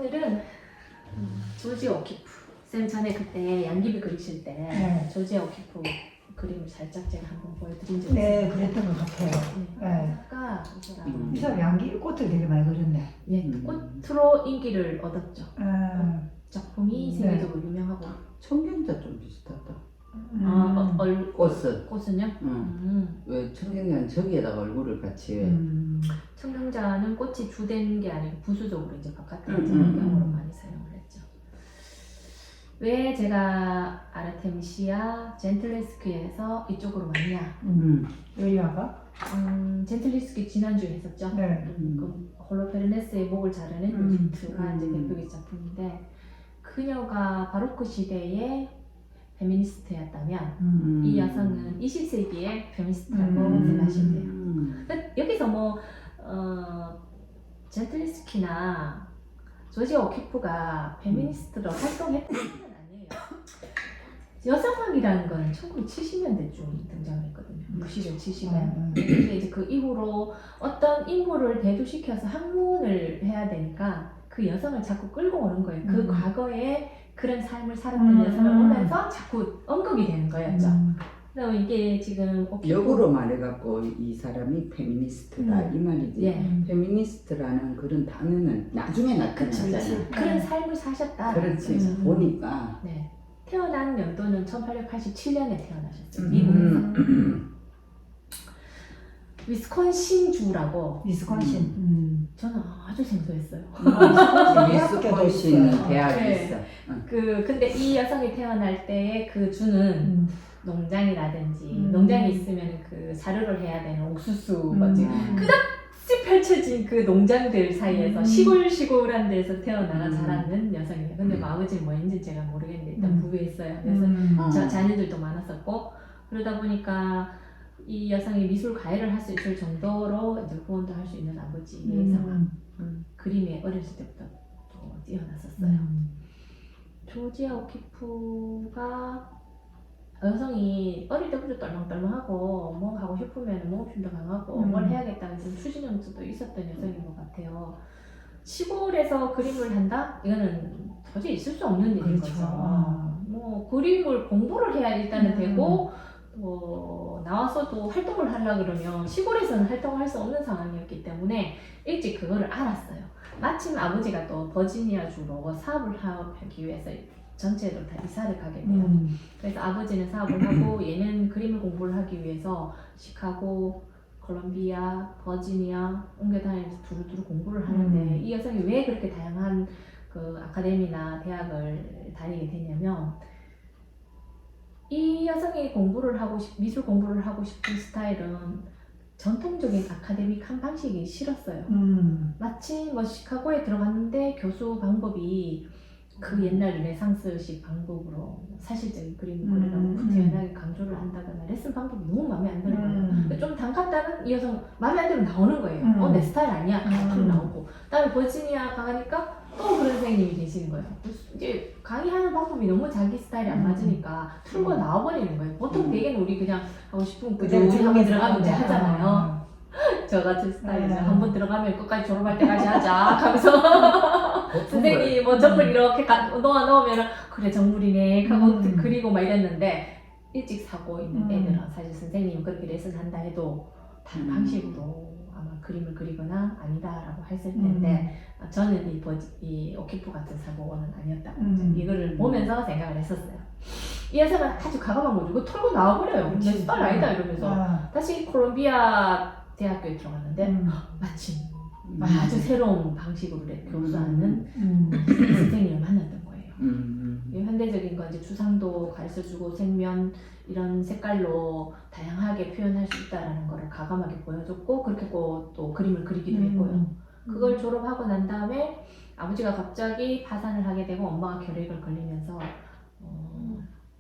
오늘은 조지 오키프 쌤 전에 그때 양귀비 그리실 때 네. 조지 오키프 그림을 살짝 제가 한번 보여드린 적이 네, 있어요. 그랬던 것 같아요. 네. 작가 이 사람 이 사람 양기 꽃을 되게 많이 그렸네. 예, 꽃으로 인기를 얻었죠. 작품이 네. 세계적으로 유명하고 청경자 좀 비슷하다. 꽃은. 꽃은요? 왜 청경자는 저기에다가 얼굴을 같이 왜? 청경자는 꽃이 주된 게 아니고 부수적으로 이제 바깥에 음, 경우로 많이 사용을 했죠. 왜 제가 아르테미시아 젠틀레스크에서 이쪽으로 왔냐? 요리아가? 젠틀레스크 지난주에 했었죠. 네. 그 홀로페르네스의 목을 자르는 이집트가 이제 대표적인 작품인데 그녀가 바로크 시대의 페미니스트였다면 이 여성은 20세기의 페미니스트라고 생각하시면 돼요. 그러니까 여기서 뭐 젠틀레스키나 조지 오키프가 페미니스트로 활동했다는 건 아니에요. 여성학이라는 건 1970년대쯤 등장했거든요. 60년, 70년. 근데 이제 그 이후로 어떤 인물을 대두시켜서 학문을 해야 되니까 그 여성을 자꾸 끌고 오는 거예요. 그 과거에 그런 삶을 살았던 여성을 보면서 자꾸 언급이 되는 거였죠. 그래서 이게 지금 역으로 말해갖고 이 사람이 페미니스트다 이 말이지. 예. 페미니스트라는 그런 단어는 나중에 나타나잖아. 그런 삶을 사셨다. 그렇지. 보니까. 네. 태어난 연도는 1887년에 태어나셨어요. 미국에서. 위스콘신주라고. 위스콘신. 저는 아주 생소했어요. 위스콘신 대학이 네. 있어. 근데 이 여성이 태어날 때의 그 주는 농장이라든지 농장이 있으면 그 사료를 해야 되는 옥수수 뭐지 끝없이 펼쳐진 그 농장들 사이에서 시골시골한 데서 태어나가 자라는 여성이에요. 근데 그 아버지는 뭐인지 제가 모르겠는데 일단 부유했어요. 그래서 자녀들도 많았었고 그러다 보니까 이 여성이 미술 과외를 할 수 있을 정도로 이제 후원도 할 수 있는 아버지의 상황. 그림에 어렸을 때부터 또 뛰어났었어요. 조지아 오키프가 여성이 어릴 때부터 떨렁떨렁하고 뭐 하고 싶으면 목욕심도 강하고 뭘 해야겠다는 추진력도 있었던 여성인 것 같아요. 시골에서 그림을 한다? 이거는 도저히 있을 수 없는 일인 그렇죠. 거죠. 뭐 그림을 공부를 해야 일단은 되고 뭐 나와서도 활동을 하려고 그러면 시골에서는 활동할 수 없는 상황이었기 때문에 일찍 그거를 알았어요. 마침 아버지가 또 버지니아주로 사업을 하기 위해서 전체로 다 이사를 가게 돼요. 그래서 아버지는 사업을 하고 얘는 그림을 공부를 하기 위해서 시카고, 콜롬비아, 버지니아 옮겨다니면서 두루두루 공부를 하는데 이 여성이 왜 그렇게 다양한 그 아카데미나 대학을 다니게 됐냐면 이 여성이 미술 공부를 하고 싶은 스타일은 전통적인 아카데믹한 방식이 싫었어요. 마치 뭐 시카고에 들어갔는데 교수 방법이 그 옛날 르네상스식 방법으로 사실적인 그림을 그리라고 구태연하게 강조를 한다거나 레슨 방법이 너무 마음에 안 드는 거예요. 좀 담갔다는 이 여성 마음에 안 들면 나오는 거예요. 내 스타일 아니야. 그럼 나오고. 그다음에 버지니아 가니까 또 그런 선생님이 계시는 거예요. 이제 강의하는 방법이 너무 자기 스타일이 안 맞으니까 틀고 나와버리는 거예요. 보통 대개는 우리 그냥 하고 싶으면 그대로 우리 한번 들어가면 이제 하잖아요. 저 같은 스타일이죠. 한번 들어가면 끝까지 졸업할 때까지 하자 하면서 선생님이 뭐 정물 이렇게 놓아놓으면 그래 정물이네 하고 그리고 막 이랬는데 일찍 사고 있는 애들은 사실 선생님이 그렇게 레슨 한다 해도 다른 방식으로 아마 그림을 그리거나 아니다라고 했을 텐데 저는 이 오키프 같은 사고는 아니었다고 이거를 보면서 생각을 했었어요. 이 여성은 아주 가감한 거죠. 이거 털고 나와버려요. 내 스타일 아니다 이러면서 다시 콜롬비아 대학교에 들어갔는데 마침 아주 새로운 방식으로 교수하는 선생님을 만났던 거예요. 현대적인 거 이제 주상도 가르쳐주고 생면 이런 색깔로 다양하게 표현할 수 있다라는 거를 과감하게 보여줬고 그렇게 또 그림을 그리기도 했고요. 그걸 졸업하고 난 다음에 아버지가 갑자기 파산을 하게 되고 엄마가 결핵을 걸리면서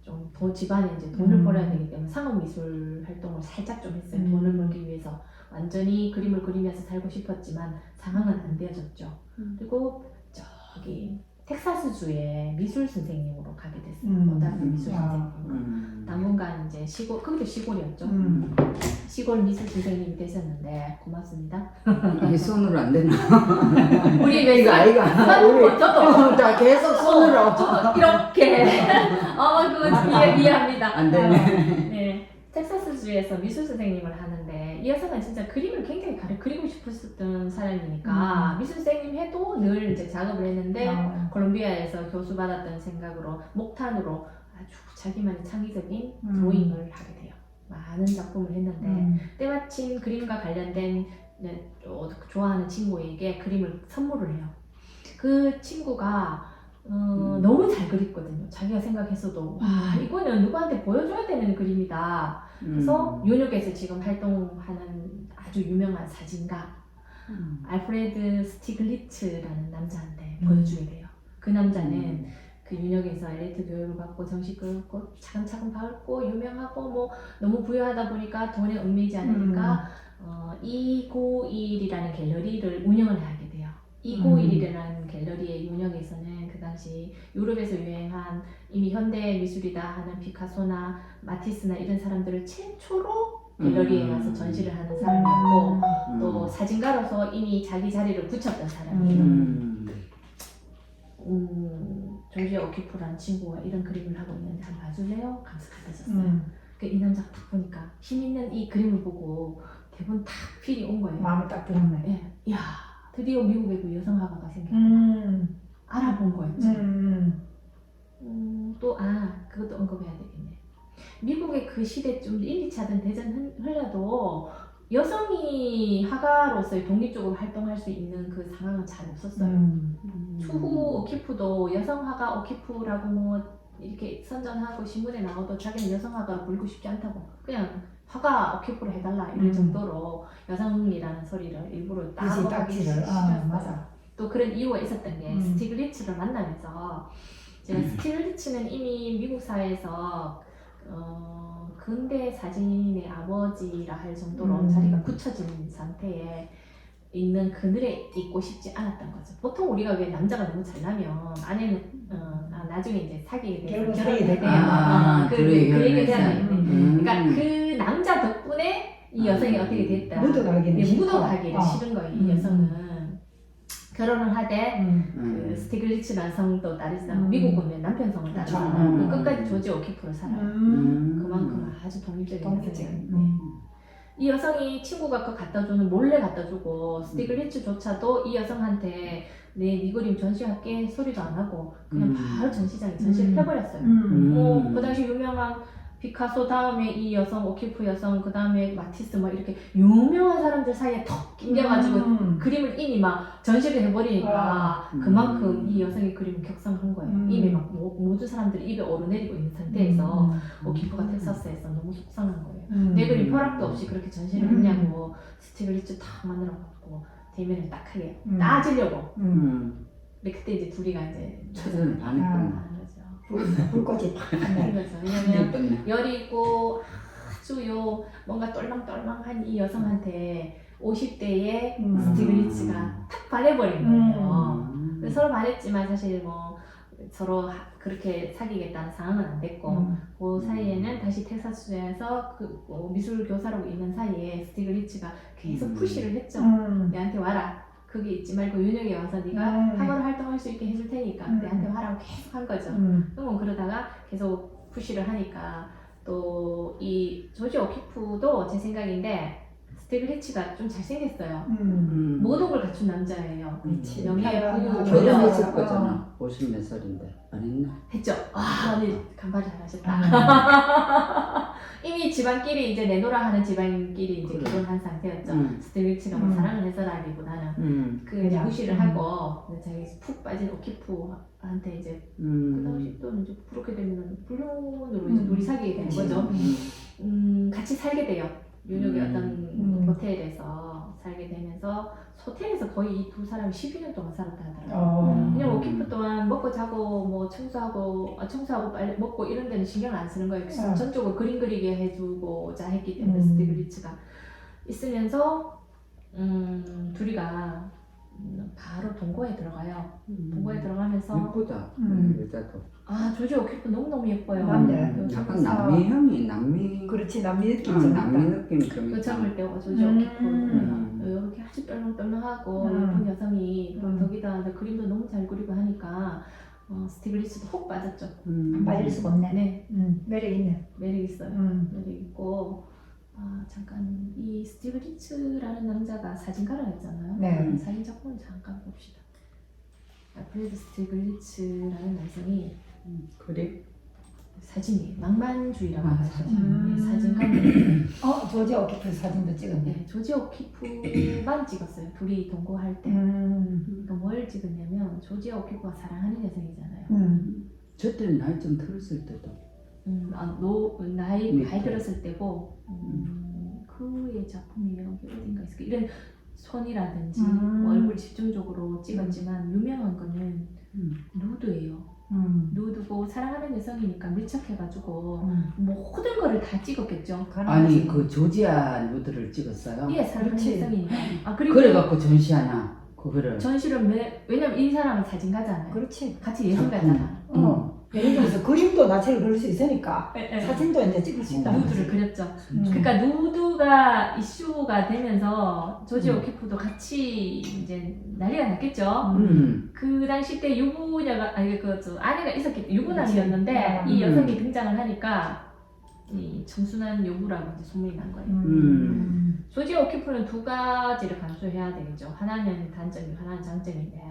좀 집안에 이제 돈을 벌어야 되기 때문에 상업미술 활동을 살짝 좀 했어요. 돈을 벌기 위해서 완전히 그림을 그리면서 살고 싶었지만 상황은 안 되어졌죠. 그리고 저기 텍사스주의 미술 선생님으로 가게 됐어요. 고등학교 미술 선생님. 당분간 이제 시골, 거기도 시골이었죠. 시골 미술 선생님이 되셨는데 고맙습니다. 이게 손으로 안 되나? 우리 왜 이거 아이가 우리 저도 다 계속 손으로 저도 이렇게 그거 이해합니다. 안 되네. 네, 텍사스주에서 미술 선생님을 하는데 이 여성은 진짜 그림을 굉장히 그리고 싶었던 사람이니까 미술 선생님 해도 늘 이제 작업을 했는데 콜롬비아에서 교수 받았던 생각으로 목탄으로 아주 자기만의 창의적인 드로잉을 하게 돼요. 많은 작품을 했는데 때마침 그림과 관련된 좋아하는 친구에게 그림을 선물을 해요. 그 친구가 너무 잘 그렸거든요. 자기가 생각했어도 와 이거는 누구한테 보여줘야 되는 그림이다. 그래서 뉴욕에서 지금 활동하는 아주 유명한 사진가 알프레드 스티글리츠라는 남자한테 보여주게 돼요. 그 남자는 그 뉴욕에서 엘리트 교육을 받고 정식 교육을 차근차근 받고 유명하고 뭐 너무 부유하다 보니까 돈에 얽매이지 않으니까 291이라는 갤러리를 운영을 하게 돼요. 291이라는 갤러리의 운영에서는 그 당시 유럽에서 유행한 이미 현대 미술이다 하는 피카소나 마티스나 이런 사람들을 최초로 갤러리에 가서 전시를 하는 사람이었고 또 사진가로서 이미 자기 자리를 굳혔던 사람이에요. 조지 오키프라는 친구가 이런 그림을 하고 있는데 한번 봐줄래요? 감사 받으셨어요. 이 남자 딱 보니까 힘있는 이 그림을 보고 대본 딱 필이 온 거예요. 마음에 딱 드네. 예, 야 드디어 미국에 그 여성 화가가 생겼구나. 알아본 거였죠. 또 그것도 언급해야 되겠네. 미국의 그 시대쯤 1, 2차든 대전 흘러도 여성이 화가로서의 독립적으로 활동할 수 있는 그 상황은 잘 없었어요. 추후 오키프도 여성 화가 오키프라고 뭐 이렇게 선전하고 신문에 나와도 자기는 여성 화가로 보이고 싶지 않다고 그냥 화가 오키프로 해달라 이럴 정도로 여성이라는 소리를 일부러 따먹기 싫었어요. 맞아. 또 그런 이유가 있었던 게 스티글리츠를 만나면서 제가 스티글리츠는 이미 미국 사회에서 근대 사진의 아버지라 할 정도로 자리가 굳혀진 상태에 있는 그늘에 있고 싶지 않았던 거죠. 보통 우리가 왜 남자가 너무 잘나면 아내는 나중에 이제 사귀게 돼서 결혼을 해야 그 얘기를 해야 되는데 그러니까 그 남자 덕분에 이 여성이 어떻게 됐다 묻어가기를 싫은 거예요. 이 여성은 결혼을 하되 그 스티글리츠라는 성도 따르지만 미국은 왜 남편 성을 따르잖아요. 끝까지 조지 오키프로 살아요. 그만큼 아주 독립적인 여성이에요. 이 여성이 친구가 그거 갖다주는 몰래 갖다주고 스티글리츠조차도 이 여성한테 네 그림 전시할게 소리도 안 하고 그냥 바로 전시장에 전시를 해버렸어요. 그 당시 유명한 피카소 다음에 이 여성 오키프 여성 그 다음에 마티스 막 이렇게 유명한 사람들 사이에 턱 낑겨가지고 그림을 이미 막 전시를 해버리니까 그만큼 이 여성의 그림은 격상한 거예요. 이미 막 모든 사람들이 입에 오르내리고 있는 상태에서 오키프가 텍사스에서 너무 속상한 거예요. 내 그림 허락도 없이 그렇게 전시를 했냐고 스티글리츠 탁 만들어갖고 대면을 딱 하게 따지려고. 근데 그때 이제 둘이가 이제 최선을 다했구나. 불꽃이 팍 하네. 그렇죠. 왜냐면 열이 있고 아주 뭔가 똘망똘망한 이 여성한테 50대의 스티글리츠가 탁 반해버린 거예요. 그래서 서로 반했지만 사실 뭐 서로 그렇게 사귀겠다는 상황은 안 됐고 그 사이에는 다시 텍사스주에서 그 미술 교사라고 있는 사이에 스티글리츠가 계속 푸시를 했죠. 내한테 와라. 거기 있지 말고 윤혁에 와서 네가 학원 활동할 수 있게 해줄 테니까 내한테 하라고 계속 한 거죠. 그럼 그러다가 계속 푸시를 하니까 또 이 조지 오키프도 제 생각인데 스티글리츠가 좀 잘생겼어요. 모든 걸 갖춘 남자예요. 명예, 부유, 결혼했을 거잖아. 50 몇 살인데 안 했나? 했죠. 언니 간발을 잘하셨다. 이미 집안끼리 이제 내노라 하는 집안끼리 이제 결혼한 상태였죠. 스티글리츠가 뭐 사랑을 해서라기보다는 그 무시를 하고 자기 푹 빠진 오키프한테 이제 그 당시 또 이제 그렇게 되면 불륜으로 이제 둘이 사귀게 되는 거죠. 같이 살게 돼요. 뉴욕의 어떤 호텔에서 살게 되면서 호텔에서 거의 이 두 사람이 12년 동안 살았다 하더라고요. 그냥 오키프 또한 먹고 자고 뭐 청소하고 빨리 먹고 이런 데는 신경을 안 쓰는 거예요. 전적으로 그림 그리게 해주고자 했기 때문에 스티글리츠가 있으면서 둘이가 바로 동거에 들어가요. 동거에 들어가면서 예쁘다. 여자도. 아 조지 오키프 너무너무 예뻐요. 남자. 약간 남미형이 남미. 그렇지 남미 느낌 어, 좀 남미 있다. 느낌 좀 그 있다. 잡을 때가 조지 오키프 이렇게 아주 떨렁떨렁하고 음. 예쁜 여성이 음. 거기다 그림도 너무 잘 그리고 하니까 스티글리츠도 훅 빠졌죠. 빠질 수가 없네. 네, 매력 있네. 매력 있어요. 매력 있고 잠깐 이 스티글리츠라는 남자가 사진가라였잖아요. 네. 사진 작품을 잠깐 봅시다. 알프레드 스티글리츠라는 남성이 그래? 사진이 낭만주의라고 아, 하죠. 사진. 사진가인데 조지 오키프 사진도 찍었네. 네, 조지 오키프만 찍었어요. 둘이 동거할 때. 그러니까 뭘 찍었냐면 조지 오키프가 사랑하는 여성이잖아요. 저때는 나이 좀 들었을 때도. 나이 밑에. 들었을 때고 그의 작품이 여기 어딘가 있을까 이런 손이라든지 뭐 얼굴 집중적으로 찍었지만 유명한 거는 누드예요. 누드고 사랑하는 여성이니까 밀착해가지고 모든 거를 다 찍었겠죠. 아니 그 조지아 누드를 찍었어요. 예, 사랑하는 그렇지. 여성이니까. 그리고 그래갖고 전시하나 그거를. 전시를 왜냐면 이 사람은 사진가잖아요. 그렇지. 같이 예술가잖아. 예를 들어서 그림도 나체를 그릴 수 있으니까 예, 예. 사진도 이제 찍을 수 있다. 누드를 그렸죠. 그러니까 누드가 이슈가 되면서 조지 음. 오키프도 같이 이제 난리가 났겠죠. 그 당시 때 유부녀가 아내가 있었기 때문에 유부남이었는데 그렇지. 이 여성이 등장을 하니까 이 청순한 여부라고 이제 소문이 난 거예요. 조지 오키프는 두 가지를 감수해야 되겠죠. 하나는 단점이 하나는 장점인데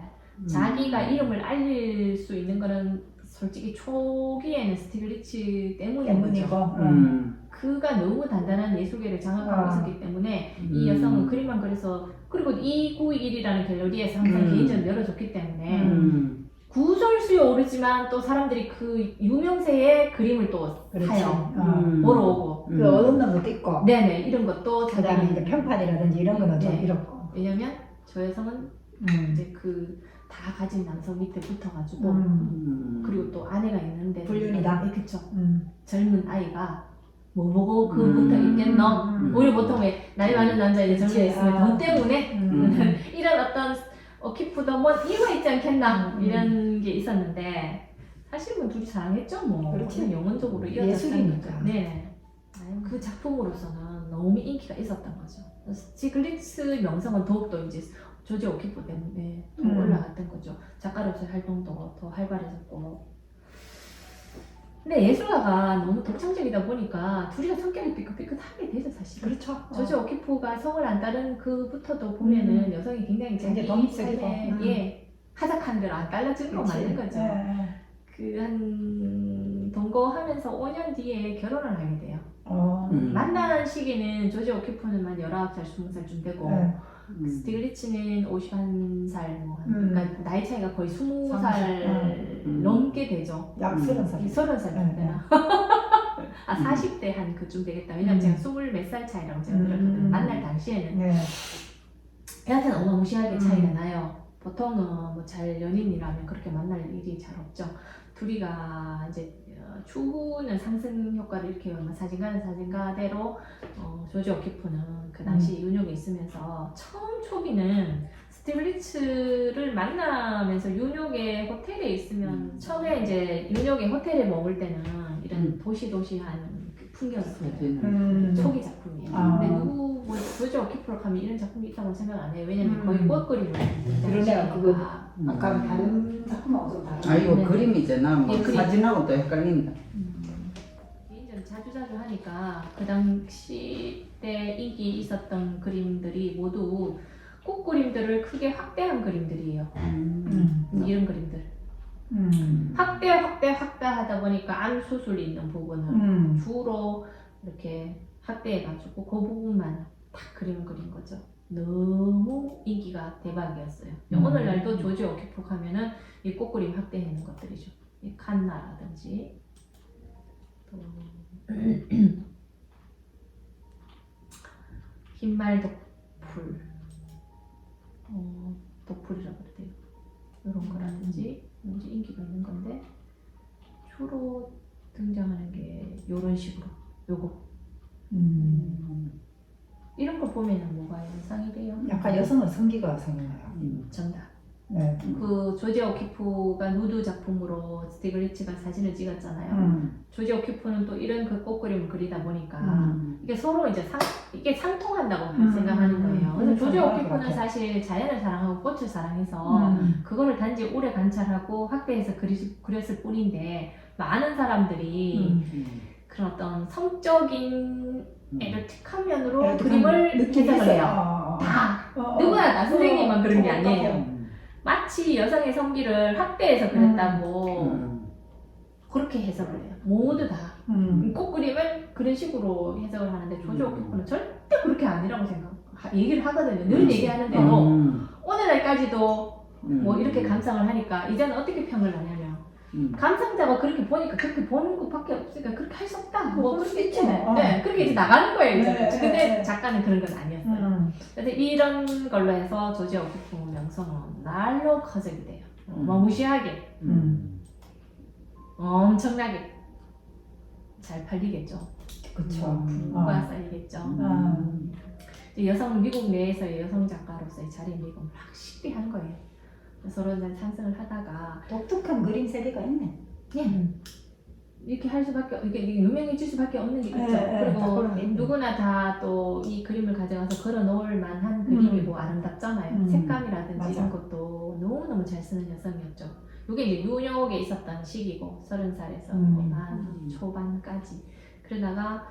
자기가 이름을 알릴 수 있는 거는 솔직히 초기에는 스티글리츠 때문인 거죠. 그가 너무 단단한 예술계를 장악하고 있었기 때문에 이 여성은 그림만 그려서 그리고 291이라는 갤러리에서 항상 개인전을 열어줬기 때문에 구설수에 오르지만 또 사람들이 그 유명세의 그림을 또 사요. 보러 오고. 그 어둡는 것도 있고. 네네 이런 것도 그다음에 이제 평판이라든지 이런 거는 좀 네. 이렇고. 왜냐면 저 여성은 이제 그 다 가진 남성 밑에 붙어가지고 그리고 또 아내가 있는데 불륜이다. 네, 그쵸. 젊은 아이가 뭐 보고 그 붙어 있겠노? 우리 보통 왜 나이 많은 남자 이제 젊은 애 있으면 돈 때문에 이런 어떤 키프도 뭐 이유가 있지 않겠나 이런 게 있었는데 사실은 둘이 사랑했죠 뭐. 그렇지. 그냥 영혼적으로 이어졌다는 예술이니까. 거죠. 네. 그 작품으로서는 너무 인기가 있었던 거죠. 스티글리츠 명성은 더욱더 이제 조지 오키프 때문에 더 올라갔던 거죠. 작가로서의 활동도 더 활발해졌고. 근데 예술가가 너무 독창적이다 보니까 둘이가 성격이 삐끗삐끗하게 되죠 사실. 그렇죠. 조지 오키프가 성을 안 따른 그부터도 보면은 여성이 굉장히 자기 독립적이고. 삶에 하작한 대로 안 딸라주는 거 맞는 거죠. 그 한 동거하면서 5년 뒤에 결혼을 하게 돼요. 만난 시기는 조지 오키프는 한 19살, 20살쯤 되고 스티글리츠는 51살, 그러니까 나이 차이가 거의 20살 넘게 되죠. 약 30살. 30살 되나? 40대 한 그쯤 되겠다. 왜냐면 제가 20몇 살 차이라고 제가 들었거든요. 만날 당시에는. 여하튼 어마무시하게 차이가 나요. 보통은 뭐 잘 연인이라면 그렇게 만날 일이 잘 없죠. 둘이가 이제 추후는 상승 효과를 일으켜요. 사진가는 사진가대로 조지 오키프는 그 당시 뉴욕에 있으면서 처음 초기는 스티글리츠를 만나면서 뉴욕의 호텔에 있으면 처음에 이제 뉴욕의 호텔에 머물 때는 이런 도시도시한 그 풍경을 보여요. 초기 작품이에요. 근데 누구 뭐 조지 오키프로 가면 이런 작품이 있다고 생각 안 해요. 왜냐면 거의 꽃그림을 그러네요. 그거 아까 다른 작품하고 좀 다르네. 아 이거 그림이잖아. 뭐 예, 그림. 사진하고 또 헷갈린다. 개인전 자주자주 하니까 그 당시 때 인기 있었던 그림들이 모두 꽃그림들을 크게 확대한 그림들이에요. 이런 그림들. 확대하다 보니까 안 수술이 있는 부분을 주로 이렇게 확대해가지고 그 부분만 딱 그림 그린 거죠. 너무 인기가 대박이었어요. 오늘날도 조지 오키프 하면은 이 꽃그림 확대해놓은 것들이죠. 이 칸나라든지 또 흰말 덕풀, 덕풀이라고 그래야 돼요. 이런 거라든지 이제 인기가 있는 건데 주로 등장하는 게 이런 식으로 요거 이런 걸 보면은 뭐가 연상이 돼요? 약간 여성의 성기가 생겨나요. 정답. 네. 그 조지 오키프가 누드 작품으로 스티글리츠가 사진을 찍었잖아요. 조지 오키프는 또 이런 그 꽃그림을 그리다 보니까 이게 서로 이제 이게 상통한다고 생각하는 거예요. 그래서 조지 오키프는 사실 자연을 사랑하고 꽃을 사랑해서 그거를 단지 오래 관찰하고 확대해서 그렸을 뿐인데 많은 사람들이 그런 어떤 성적인 에로틱한 면으로 그림을 해석을 해요. 다 누구나 다 선생님만 그런 게 아니에요. 마치 여성의 성기를 확대해서 그렸다고 그렇게 해석을 해요. 모두 다. 꽃그림을 그런 식으로 해석을 하는데 조지 오키프는 절대 그렇게 아니라고 얘기를 하거든요. 늘 얘기하는데도 오늘날까지도 뭐 이렇게 감상을 하니까 이제는 어떻게 평을 하냐면 감상자가 그렇게 보니까 그렇게 보는 것밖에 없으니까 그렇게 할 수 없다. 뭐 그렇게 있지. 네, 그렇게 이제 나가는 거예요. 이제. 네, 근데 네. 작가는 그런 건 아니었어요. 그래서 이런 걸로 해서 조지 오키프 명성은 날로 커지게 돼요. 어마무시하게 엄청나게 잘 팔리겠죠. 그렇죠. 부가 쌓이겠죠. 이제 미국 내에서의 여성 작가로서의 자리매김을 확실히 한 거예요. 서로 이제 상승을 하다가 독특한 그림 세계가 있네. 이렇게 할 수밖에 이게 유명해질 수밖에 없는 게 있죠. 그리고 누구나 다 또 이 그림을 가져가서 걸어 놓을 만한 그림이고 아름답잖아요. 색감이라든지 맞아. 이런 것도 너무너무 잘 쓰는 여성이었죠. 이게 이제 뉴욕에 있었던 시기고 30살에서 한 초반까지 그러다가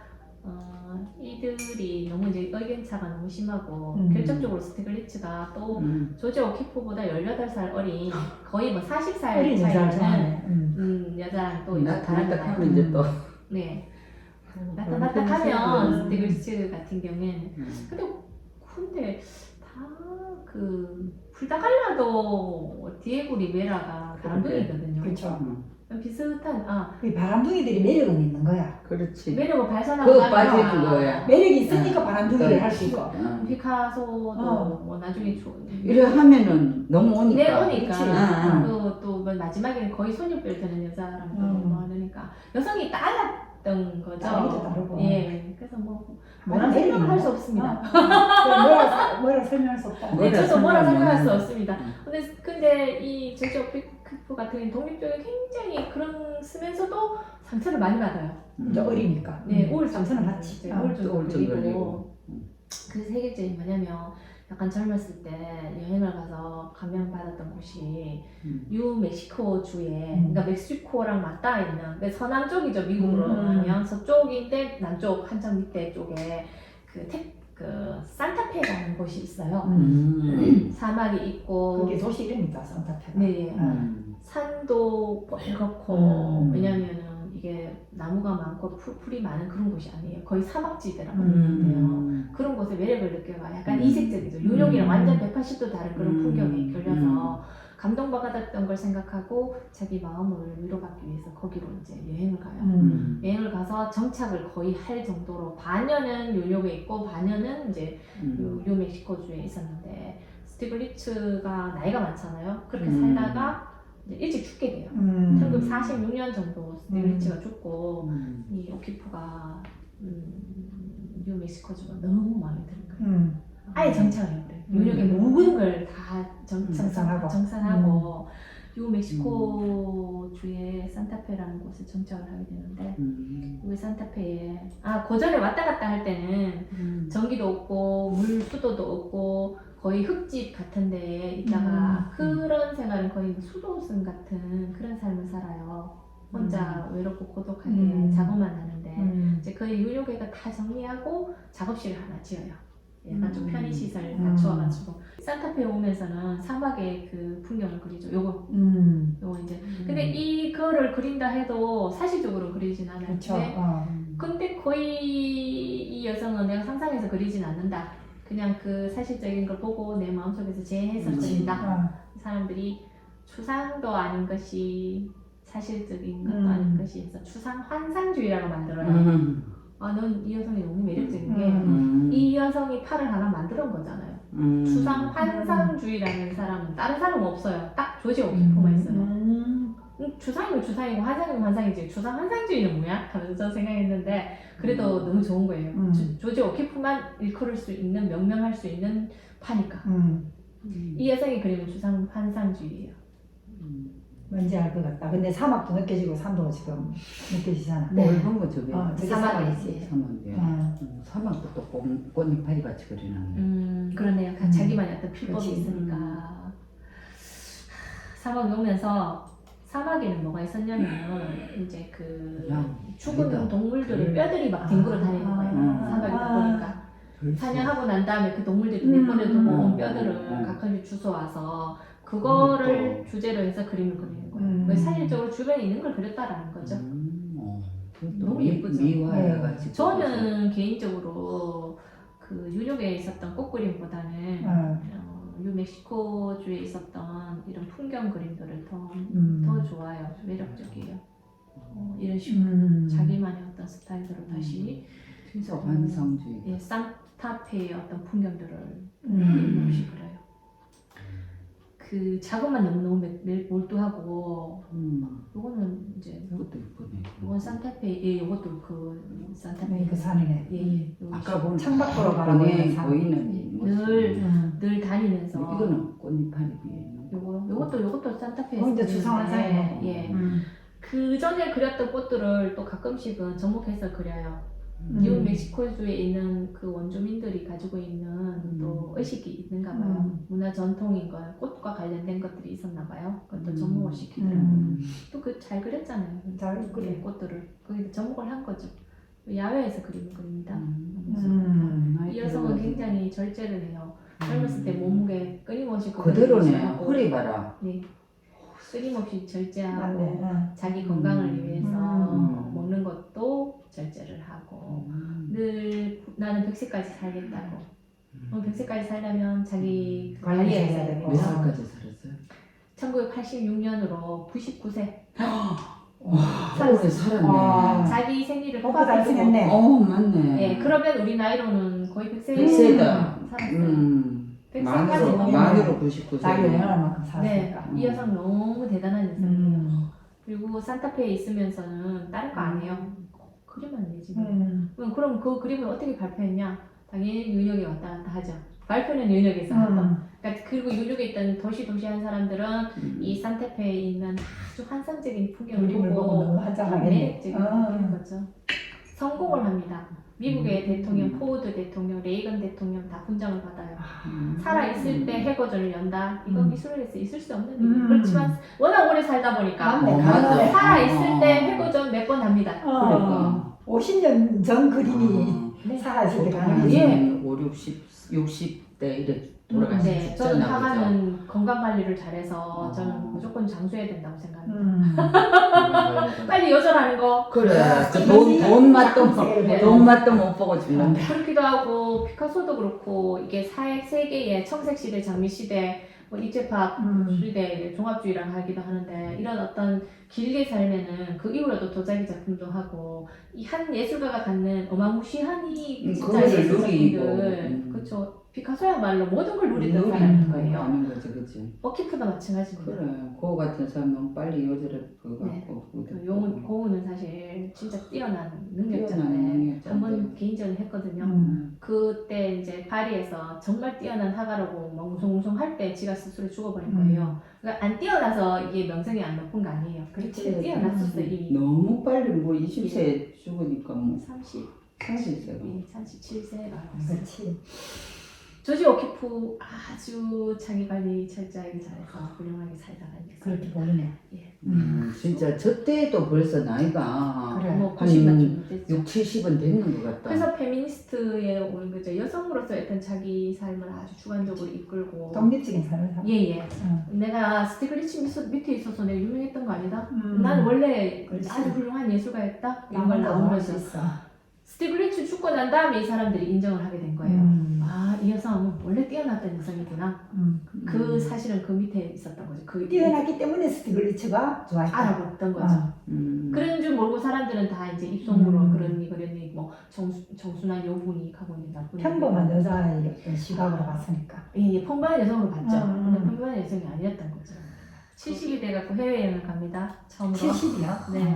이들이 너무 이제 의견차가 너무 심하고 결정적으로 스티글리츠가 또 조지 오키프보다 18살 어린 거의 뭐 40살 어린 차이 여자를 나는 여자랑 또 이제 나타났다 하면 이제 또 네. 나타났다 하면 스티글리츠 같은 경우에는 근데 다 그 불다갈라도 디에고 리베라가 바람둥이거든요. 그렇죠. 비슷한 이 바람둥이들이 매력은 있는 거야. 그렇지. 매력을 발산하고 그거 빠지는 거야. 매력이 있으니까 바람둥이를 할 수 있고. 피카소도 뭐 나중에 이래 하면은 너무 오니까. 네, 오니까. 그치? 또 마지막에는 거의 손님별 되는 여자랑 뭐 하니까 여성이 달랐던 거죠. 나이도 다르고. 예. 그래서 뭐라 설명할 수 없습니다. 뭐라 설명할 수 없다. 네, 저도 뭐라 설명할 수 설명하면. 없습니다. 근데 이 조지 오키프 같은 독립적인 굉장히 그런 쓰면서도 상처를 많이 받아요. 이제 어리니까. 네, 상처는 받지. 우울증 걸리고. 걸리고. 그 세계적인 뭐냐면 약간 젊었을 때 여행을 가서 감명받았던 곳이 뉴멕시코주에 그러니까 멕시코랑 맞닿아 있는 그러니까 서남 쪽이죠. 미국으로 하면 서쪽인데 남쪽 한참 밑에 쪽에 그 산타페라는 곳이 있어요. 사막이 있고 그게 도시 이름이다, 산타페가. 네. 산도 뻘겋고 왜냐면은 이게 나무가 많고 풀이 많은 그런 곳이 아니에요. 거의 사막지대라고 보는데요. 그런 곳에 매력을 느껴가 약간 이색적이죠. 뉴욕이랑 완전 180도 다른 그런 풍경에 걸려서 감동받았던 걸 생각하고 자기 마음을 위로받기 위해서 거기로 이제 여행을 가요. 여행을 가서 정착을 거의 할 정도로 반년은 뉴욕에 있고 반년은 이제 뉴멕시코주에 있었는데 스티글리츠가 나이가 많잖아요. 그렇게 살다가 이제 일찍 죽게 돼요. 1946년 정도 스티글리츠가 죽고 이 오키프가 뉴멕시코주가 너무 마음에 드는 거예요. 아예 정착을 해버려요. 뉴욕의 모든 걸 다 정산하고 뉴멕시코주의 산타페라는 곳에 정착을 하게 되는데 여기 산타페에 그 전에 왔다 갔다 할 때는 전기도 없고 물 수도도 없고 거의 흙집 같은 데에 있다가 그런 생활은 거의 수도승 같은 그런 삶을 살아요. 혼자 외롭고 고독하게 작업만 하는데 이제 그 뉴욕에가 다 정리하고 작업실을 하나 지어요. 약간 좀 편의시설 갖추어가지고 산타페 오면서는 사막의 그 풍경을 그리죠. 요거 이제 근데 이거를 그린다 해도 사실적으로 그리진 않아요. 그렇죠. 근데 거의 이 여성은 내가 상상해서 그리진 않는다. 그냥 그 사실적인 걸 보고 내 마음속에서 재해서 그린다. 사람들이 추상도 아닌 것이 사실적인 것도 아닌 것이 해서 추상 환상주의라고 만들어요. 넌 이 여성이 너무 매력적인 게 이 여성이 팔을 하나 만들어 온 거잖아요. 추상 환상주의라는 사람은 다른 사람은 없어요. 딱 조지 오키프만 있어요. 추상이면 추상이고 환상이면 환상이지 추상 환상주의는 뭐야? 하면서 저 생각했는데 그래도 너무 좋은 거예요. 조지 오키프만 일컬을 수 있는 명명할 수 있는 파니까. 이 여성이 그리는 추상 환상주의예요. 뭔지 알 것 같다. 근데 사막도 느껴지고 산도 지금 느껴지잖아. 네. 넓은 거 저게 저게 사막이지. 사막이야. 사막도 또 꽃잎파리 같이 그리는. 그러네요. 자기만의 어떤 필법이 그렇지. 있으니까. 사막에 오면서 사막에는 뭐가 있었냐면 이제 그 그냥 죽은 아니다. 동물들의 그래. 뼈들이 막 뒹굴어 다니는 거예요. 사막이다 보니까. 사냥하고 난 다음에 그 동물들이 내버려두고 온 뼈들을 가끔씩 주워와서 그거를 주제로 해서 그림을 그리는 거예요. 그래서 사실적으로 주변에 있는 걸 그렸다라는 거죠. 너무 예쁘죠? 미화해가지고. 저는 개인적으로 그 뉴욕에 있었던 꽃 그림보다는 뉴멕시코주에 있었던 이런 풍경 그림들을 더 좋아요. 매력적이에요. 이런 식으로 자기만의 어떤 스타일대로 다시 진짜 환상주의. 예, 산타페의 어떤 풍경들을 임없이 그려요. 그 작업만 너무너무 몰두하고 요거는 이제 이것도 이쁘네. 이건 산타페 예 요것도 그 산타페 그 산이네. 예 아까 보면 창밖으로 가라고 보이는 있는 산. 보이는 모습. 늘 다니면서 이거는 꽃잎파리 위에. 요것도 산타페 이제 주상환상이네. 예. 그 전에 그렸던 꽃들을 또 가끔씩은 접목해서 그려요. 뉴멕시코주에 있는 그 원주민들이 가지고 있는 또 의식이 있는가 봐요. 문화 전통인 거예요. 꽃과 관련된 것들이 있었나 봐요. 그것도 접목을 시키더라고요. 또 그 잘 그렸잖아요. 잘 그래. 꽃들을 거기서 접목을 한 거죠. 야외에서 그림을 그립니다. 이 여성은 굉장히 절제를 해요. 젊었을 때 몸무게 끊임없이 그대로네. 하고, 허리 봐라. 네. 끊임없이 절제하고 맞네. 자기 건강을 위해서 먹는 것도 절제를 하고 늘 나는 100세까지 살겠다고 100세까지 살려면 자기 관리해야 관리해야 되고. 몇 살까지 살았어요? 1986년으로 99세 오래 살았네. 자기 생리를 오빠 잘 생겼네. 맞네. 예, 그러면 우리 나이로는 거의 100세 100세다. 살았어요. 100세까지 만으로 99세. 자기 원하는 만큼 네, 살았으니까. 이 여성 너무 대단한 여성이에요. 그리고 산타페에 있으면서는 다른 거 안 해요. 그림만 내지. 그럼 그 그림을 어떻게 발표했냐? 당연히 뉴욕에 왔다 갔다 하죠. 발표는 뉴욕에서 하고. 그러니까 그리고 뉴욕에 있던 도시 한 사람들은 이 산타페에 있는 아주 환상적인 풍경을 그림을 보고 너무 보고 환장하겠네. 매력적인 느끼는 거죠. 성공을 합니다. 미국의 대통령, 포워드 대통령, 레이건 대통령 다 훈장을 받아요. 살아있을 때 해고전을 연다. 이건 미술에서 있을 수 없는 일이에요. 그렇지만 워낙 오래 살다 보니까 맞네. 맞아. 살아있을 때 해고전 몇 번 합니다. 그러니까. 50년 전 그림이 네. 살아있을 때 보통 가능하지. 예. 5, 60대 이렇게 돌아가시죠. 네, 저는 하가는 건강 관리를 잘해서 저는 무조건 장수해야 된다고 생각합니다. 빨리 여전하는 거. 그래. 그 돈 맛도 네. 돈 맛도 못 보고 죽는다. 그렇기도 하고 피카소도 그렇고 이게 세계의 청색 시대, 장미 시대, 뭐 입체파 시대 종합주의라고 하기도 하는데 이런 어떤 길게 살면은 그 이후로도 도자기 작품도 하고 이 한 예술가가 갖는 어마무시한 이 진짜 그거를 예술 누리고. 작품들 그렇죠. 피카소야말로 모든 걸 누리던 사람인 거예요. 하는 거지, 그치? 오키프도 마찬가지입니다. 그래. 그거 같은 사람 너무 빨리 여자를 그거 네. 갖고. 고우는 사실 진짜 뛰어난 뛰어난 능력자인데 능력자인데. 한번 개인전을 했거든요. 그때 이제 파리에서 정말 뛰어난 화가라고 막 웅성웅성 할 때 지가 스스로 죽어버린 거예요. 그러니까 안 뛰어나서 이게 명성이 안 높은 거 아니에요. 진짜 뛰어났었어 이미. 너무 빨리 뭐 20세 죽으니까 뭐 30세가 37세가 그렇지. 조지 오키프 아주 자기 관리 철저하게 잘해서 훌륭하게 살다가 그렇게 보이네. 예. 진짜 저 때도 벌써 나이가 그래. 뭐 한 90만 좀 됐죠. 6, 70은 되는 것 같다. 그래서 페미니스트에 오는 거죠. 여성으로서 어떤 자기 삶을 아주 주관적으로 이끌고. 독립적인 삶을 살아. 예예. 내가 스티글리츠 밑에 있어서 내가 유명했던 거 아니다. 음. 난 원래 그렇지. 아주 훌륭한 예술가였다. 이런 걸 나만 나올 수 나오면서 있어. 스티글리츠 죽고 난 다음에 이 사람들이 인정을 하게 된 거예요. 아, 이 여성은 원래 뛰어났던 여성이구나. 그 사실은 그 밑에 있었던 거죠. 그 뛰어났기 때문에 스티글리츠가 좋아했다. 알아봤던 거죠. 그런 줄 모르고 사람들은 다 이제 입속으로 그러니 뭐 정순한 여분이 하고 있는 나쁜 평범한 여자의 어떤 시각으로 봤으니까. 예, 평범한 여성으로 봤죠. 음. 근데 평범한 여성이 아니었던 거죠. 70이 돼갖고 해외여행을 갑니다. 처음으로. 70이야? 네.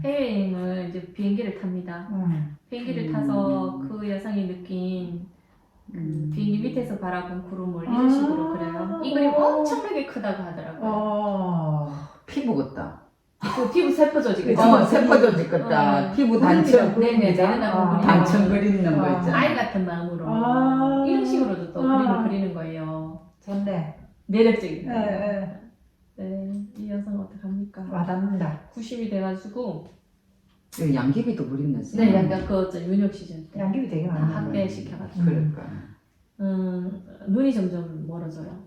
해외여행을 이제 비행기를 탑니다. 비행기를 타서 그 여성이 느낀 비행기 밑에서 바라본 구름을 이런 식으로 그려요. 이 그림 엄청나게 크다고 하더라고요. 피부 같다. 그 피부 세포 조직. 세포 조직 같다. 피부 단청. 네네. 내려다보는 그림. 단청 그리는 거 있잖아. 아이 같은 마음으로 이런 식으로도 또 그림을 그리는 거예요. 좋네. 매력적인 예, 거예요. 예. 네, 이 여성 어떡합니까? 와닿는다. 90이 돼가지고 양귀비도 그렸는지. 네, 약간 그 윤혁 시절 때 양귀비 되게 다 많이 학대시켜가지고 그러니까. 눈이 점점 멀어져요.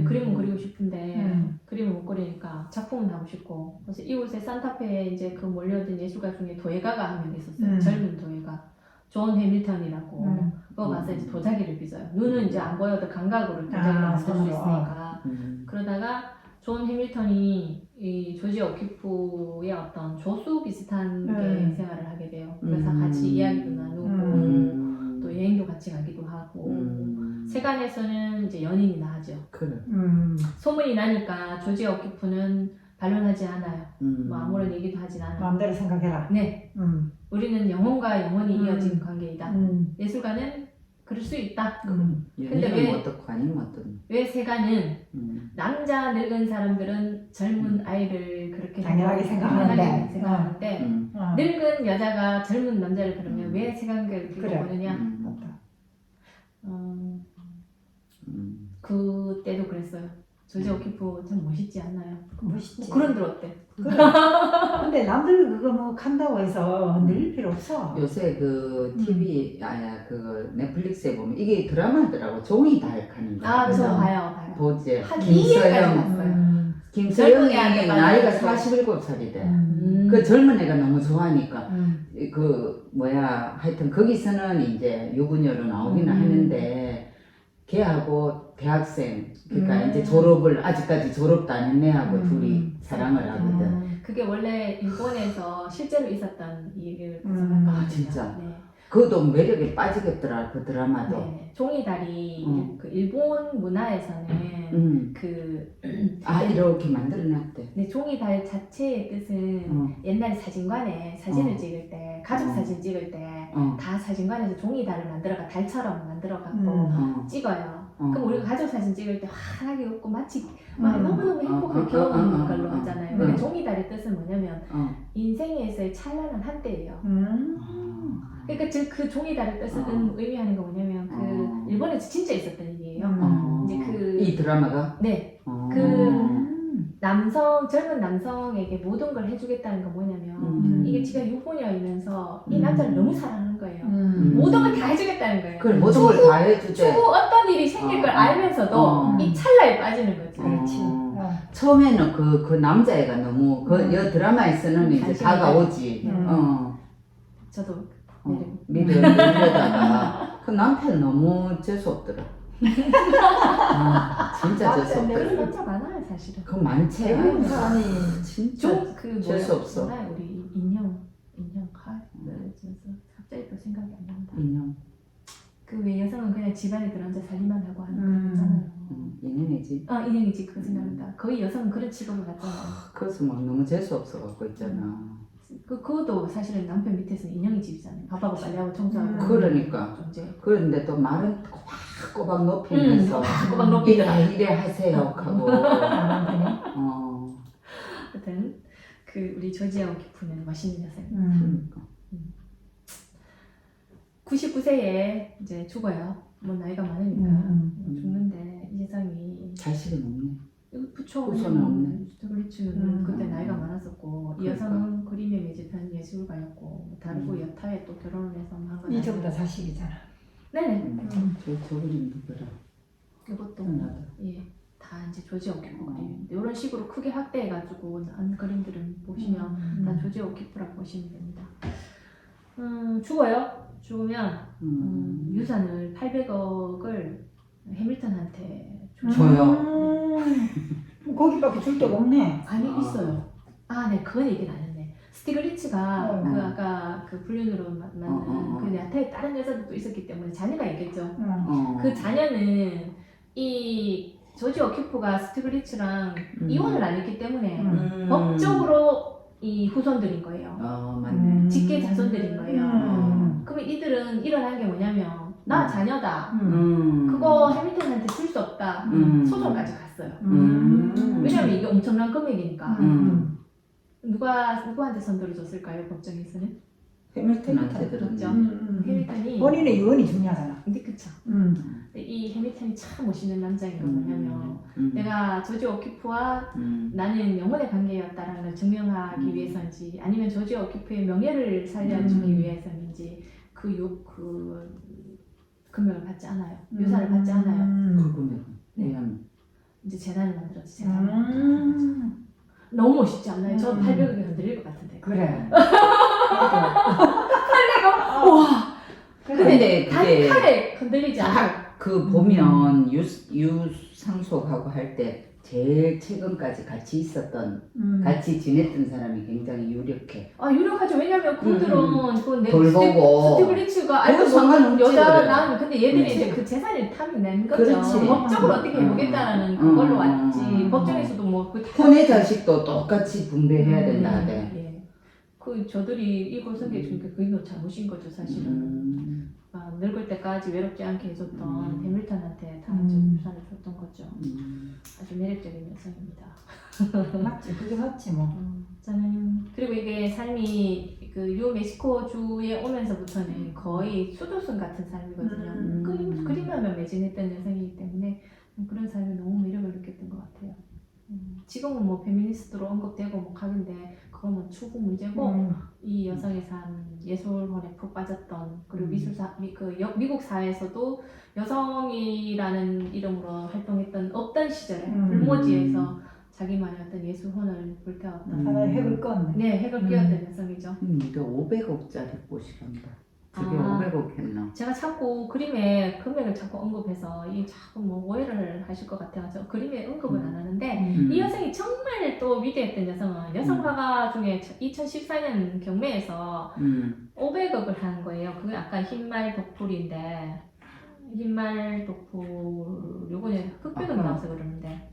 그림은 그리고 싶은데 그림을 못 그리니까 작품은 하고 싶고 그래서 이곳에 산타페에 이제 그 몰려든 예술가 중에 도예가가 한 명 있었어요. 젊은 도예가 존 해밀턴이라고 그거 가서 이제 도자기를 빚어요. 눈은 이제 안 보여도 감각으로 도자기를 만들 수 손으로. 있으니까 그러다가 존 해밀턴이 이 조지 오키프의 어떤 조수 비슷한 게 생활을 하게 돼요. 그래서 같이 이야기도 나누고 또 여행도 같이 가기도 하고 세간에서는 이제 연인이 나죠. 그래. 소문이 나니까 조지 오키프는 반론하지 않아요. 뭐 아무런 얘기도 하진 않아요. 마음대로 생각해라. 네, 우리는 영혼과 영혼이 이어진 관계이다. 예술가는 그럴 수 있다. 근데 왜- 연인은 어떻고 아니면 어떤. 왜 세간은 남자 늙은 사람들은 젊은 아이를 그렇게 당연하게 생각하는데. 당연하게 생각하는데 어. 늙은 여자가 젊은 남자를 그러면 왜 세간을 그렇게 그래. 보느냐? 맞다. 그때도 그랬어요. 조지 오키프 참 멋있지 않나요? 멋있지. 뭐 그런들 어때? 그래. 근데 남들 그거 뭐 간다고 해서 늘릴 필요 없어. 요새 그 TV 그 넷플릭스에 보면 이게 드라마더라고. 종이 다육하는 거. 아, 저 그래서 봐요. 보지. 한 2회까지 봤어요. 김서영이 젊은 애한테 나이가 빠져서. 47살이대. 그 젊은 애가 너무 좋아하니까 그 뭐야 하여튼 거기서는 이제 유부녀로 나오기는 하는데 걔하고 대학생 그러니까 이제 졸업을 아직까지 졸업도 안 했네 하고 둘이 사랑을 하거든. 그게 원래 일본에서 실제로 있었던 얘기를 아, 진짜? 네. 그것도 매력에 빠지겠더라 그 드라마도. 네. 종이다리 그 일본 문화에서는 그 이렇게 만들어놨대. 네, 종이달 자체의 뜻은 옛날에 사진관에 사진을 찍을 때 가족 사진 찍을 때 다 사진관에서 종이달을 만들어가 달처럼 만들어갖고 찍어요. 그럼 우리가 가족 사진 찍을 때 환하게 웃고 마치 막 너무너무 행복을 겨우는 걸로 하잖아요. 근데 종이달의 뜻은 뭐냐면 인생에서의 찬란한 한때예요. 그러니까 즉 그 종이달의 뜻은 의미하는 거 뭐냐면 그 일본에서 진짜 있었던 일이에요. 이제 그 이 드라마가? 네. 그 남성 젊은 남성에게 모든 걸 해주겠다는 건 뭐냐면 이게 지가 유부녀이면서 이 남자를 너무 사랑하는 거예요. 모든 걸 다 해주겠다는 거예요. 그래 모든 걸 다 해주대. 추후 어떤 일이 생길 걸 알면서도 이 찰나에 빠지는 거지. 그렇지. 처음에는 그 남자애가 너무 여 드라마에서는 이제 관심이 다가오지. 저도 믿으려다가 그 남편 너무 재수 없더라. 진짜 재수 그런 없더라. 남자 많아요 사실은. 그 많지. 대부분 사람이 진짜 그 재수 없어. 뭐야 우리 인형 갑자기 또 생각이 안 난다. 인형. 그 왜 여성은 그냥 집안에 들어앉아 살림만 하고 하는 거 있잖아요. 인형이지. 인형이지 그 생각난다. 거의 여성은 그런 직업을 갖잖아요. 그래서 막 너무 재수 없어갖고 있잖아. 그것도 사실은 남편 밑에서는 인형이 집이잖아요. 밥하고 빨래하고 청소하고. 그러니까. 존재. 그런데 또 말은 꼬박꼬박 높이면서 꼬박 높이더라. 이래 하세요 하고. 하여튼 그 우리 조지아 오키프는 멋있는 여성. 그러니까. 99세에 이제 죽어요. 뭐 나이가 많으니까 죽는데 이 여성이 자식은 없네. 부처 후손은 없네. 그렇지는 그때 나이가 많았었고 이 그러니까. 여성은 그림에 매집한 예술가였고 다르고 여타에 또 결혼을 해서 한 건 이제보다 자식이잖아. 네네. 저 그림 누구라? 이것도 나도. 다 이제 조지 오키프 그림인데 이런 식으로 크게 확대해가지고 한 그림들은 보시면 다 조지 오키프라고 보시면 됩니다. 죽어요. 죽으면 유산을 800억을 해밀턴한테 줘요. 거기밖에 줄 데가 없네. 아니 있어요. 네 그건 얘기는 안 했네. 스티글리츠가 그 아까 그 불륜으로 만난 그 야타에 다른 여자들도 있었기 때문에 자녀가 있겠죠. 그 자녀는 이 조지 오키프가 스티글리츠랑 이혼을 안 했기 때문에 음. 법적으로 이 후손들인 거예요. 맞네. 직계 자손들인 거예요. 그러면 이들은 일어난 게 뭐냐면 나 자녀다. 그거 해밀턴한테 줄 수 없다. 소송까지 갔어요. 왜냐면 이게 엄청난 금액이니까. 누구한테 선두를 줬을까요? 법정에서는? 해밀턴한테 그렇죠. 들었죠. 해밀턴이. 본인의 유언이 중요하잖아. 근데 그쵸. 이 해밀턴이 참 멋있는 남자인 게 뭐냐면 내가 조지 오키프와 나는 영혼의 관계였다라는 걸 증명하기 위해서인지 아니면 조지 오키프의 명예를 살려주기 위해서인지 그 금액을 받지 않아요. 유산을 받지 않아요. 그 금액은 네. 이제 재단을 만들었지. 재단을. 너무 멋있지 않나요? 저 800억이 흔들릴 것 같은데. 그래. 800억? 와. 근데 그게 단칼에 흔들리지 않아요. 그 보면 유상속하고 할 때 제일 최근까지 같이 있었던 같이 지냈던 사람이 굉장히 유력해. 유력하죠. 왜냐면 그들은 돌보고 스티글리츠가 그거 상관없지, 여자 그래. 낳으면 근데 얘들이 그렇지. 이제 그 재산을 탐이 낸 거죠. 그렇지. 법적으로 어떻게 해보겠다라는 그걸로 왔지. 법정에서도 뭐 혼의 자식도 똑같이 분배해야 된다 하대. 예. 그 저들이 이걸 선택해 주니까 그게 너 잘못인 거죠 사실은. 늙을 때까지 외롭지 않게 해줬던 해밀턴한테 다 유산을 줬던 거죠. 아주 매력적인 여성입니다. 맞지, 그게 맞지 뭐. 저는 그리고 이게 삶이 그 뉴멕시코주에 오면서부터는 거의 수도승 같은 삶이거든요. 그림하면 매진했던 여성이기 때문에 그런 삶에 너무 매력을 느꼈던 것 같아요. 지금은 뭐 페미니스트로 언급되고 뭐 하는데 그거는 추후 문제고 이 여성의 삶 예술혼에 푹 빠졌던 그리고 미술사 미국 사회에서도 여성이라는 이름으로 활동했던 없던 시절에 불모지에서 자기만의 어떤 예술혼을 불태웠던 하나의 핵을 껐네. 네 핵을 끼웠던 여성이죠. 이게 500억짜리 꽃이란다. 저게 아. 500억 했나? 제가 자꾸 그림에 금액을 자꾸 언급해서 이 자꾸 뭐 오해를 하실 것 같아서 그림에 언급은 안 하는데 이 여성이 정말 또 위대했던 여성은 여성 화가 중에 2014년 경매에서 500억을 한 거예요. 그게 아까 흰말 독풀인데 흰말 독풀 요거는 흑백은 나와서 그러는데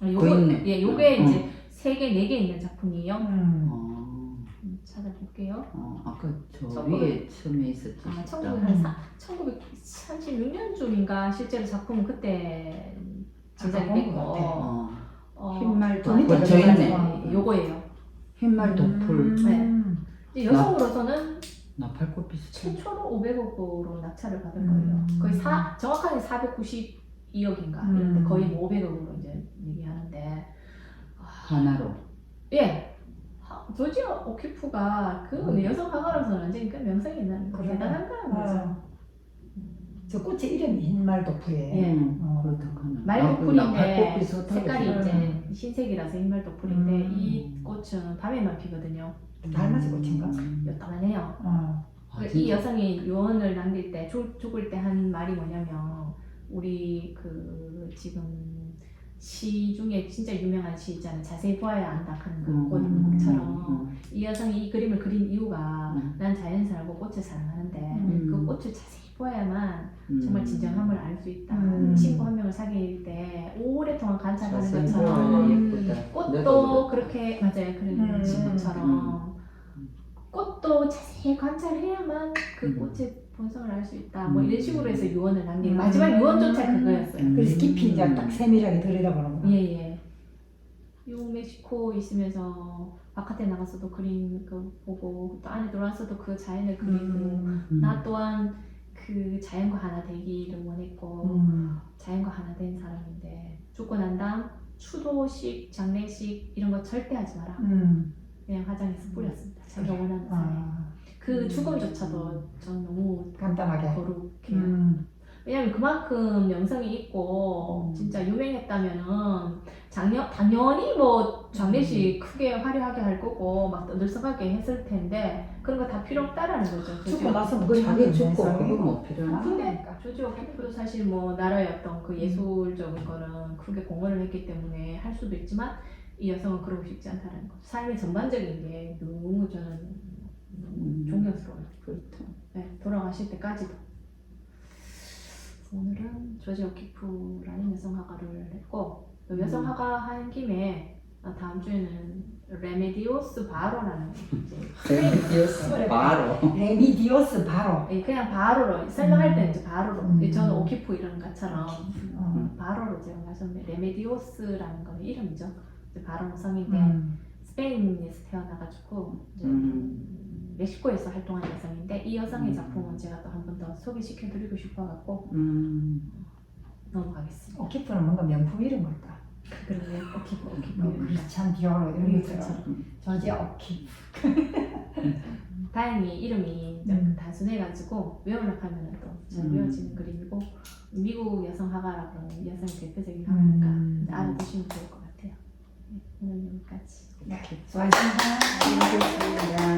있네. 예, 요게 이제 3개, 4개 있는 작품이에요. 찾아볼게요. 아까 저 1900 위에 처음에 있었지. 1936년쯤인가 실제로 작품은 그때 제작이 본것 됐고 흰말 저 밑에 독풀 저 있네. 요거예요. 흰말 독풀. 네. 이제 여성으로서는 나 팔꽃 비슷해. 최초로 500억으로 낙찰을 받은 거예요. 거의 정확하게 492억인가 이런데 거의 뭐 500억으로 이제 얘기하는데 하나로. 예. 조지 오키프가 그 여성 화가로서는 완전히 그 명성이 있는 대단한 거죠. 저 꽃의 이름이 흰말 독풀이에요. 예. 그렇다거나. 말도풀인데 색깔이 이제 흰색이라서 흰말 도풀인데 이 꽃은 밤에만 피거든요. 달맞이 꽃인가? 요따만해요. 이 여성이 유언을 남길 때 죽을 때 한 말이 뭐냐면 우리 그 지금 시 중에 진짜 유명한 시 있잖아요. 자세히 보아야 안다 하는 그 꽃처럼 이 여성이 이 그림을 그린 이유가 난 자연을 살고 꽃을 사랑하는데 그 꽃을 자세히 보아야만 정말 진정함을 알 수 있다. 친구 한 명을 사귈 때 오랫동안 관찰하는 것처럼 꽃도 그렇게 맞아요. 그런 친구처럼 꽃도 자세히 관찰해야만 그 꽃의 본성을 알 수 있다. 뭐 이런 식으로 해서 유언을 남긴 마지막 유언조차 그거였어요. 그래서 깊이 이제 딱 세밀하게 들여다보는 거야. 예예. 뉴멕시코 있으면서 바깥에 나가서도 그림 그 보고 또 안에 들어와서도 그 자연을 그리고 나 또한 그 자연과 하나 되기를 원했고 자연과 하나 된 사람인데 죽고 난 다음 추도식, 장례식 이런 거 절대 하지 마라. 그냥 화장해서 뿌렸습니다. 자기가 원하는 사람. 그 죽음조차도 전 너무 간단하게 거룩해요. 왜냐면 그만큼 명성이 있고 진짜 유명했다면은 당연히 뭐 장례식 크게 화려하게 할 거고 막 떠들썩하게 했을 텐데 그런 거 다 필요 없다라는 거죠. 죽고 나서 뭐 자기 죽고 그거 뭐 필요한. 근데 조지 오키프도 사실 뭐 나라의 어떤 그 예술적인 거는 크게 공헌을 했기 때문에 할 수도 있지만 이 여성은 그러고 싶지 않다는 거. 삶의 전반적인 게 너무 저는 존경스러워요. 그렇죠. 네, 돌아가실 때까지도. 오늘은 조지 오키프라는 여성 화가를 했고 또 여성 화가 한 김에 다음 주에는 레메디오스 바로라는 레미디오스 바로. 레미디오스 바로. 그냥 바로로 설명할 때는 이제 바로로 저는 오키프 이런 것처럼 음. 바로로 제가 말씀드린 레메디오스라는 건 이름이죠. 이제 바로는 성인데 음. 스페인에서 태어나가지고 이제 멕시코에서 활동한 여성인데 이 여성의 작품은 제가 또 한 번 더 소개시켜드리고 싶어갖고 넘어가겠습니다. 오키프는 뭔가 명품 이름 같다. 그러면 오키프 뭐 크리스찬 디오로 이런 음, 것처럼. 조지 오키프. 다행히 이름이 좀 단순해가지고 외우려고 하면 또 잘 외워지는 그림이고 미국 여성 화가라고 여성의 대표적인 화가니까 이제 알아두시면 좋을 것 같아요. 네, 오늘 여기까지. 수고하셨습니다. 알겠습니다.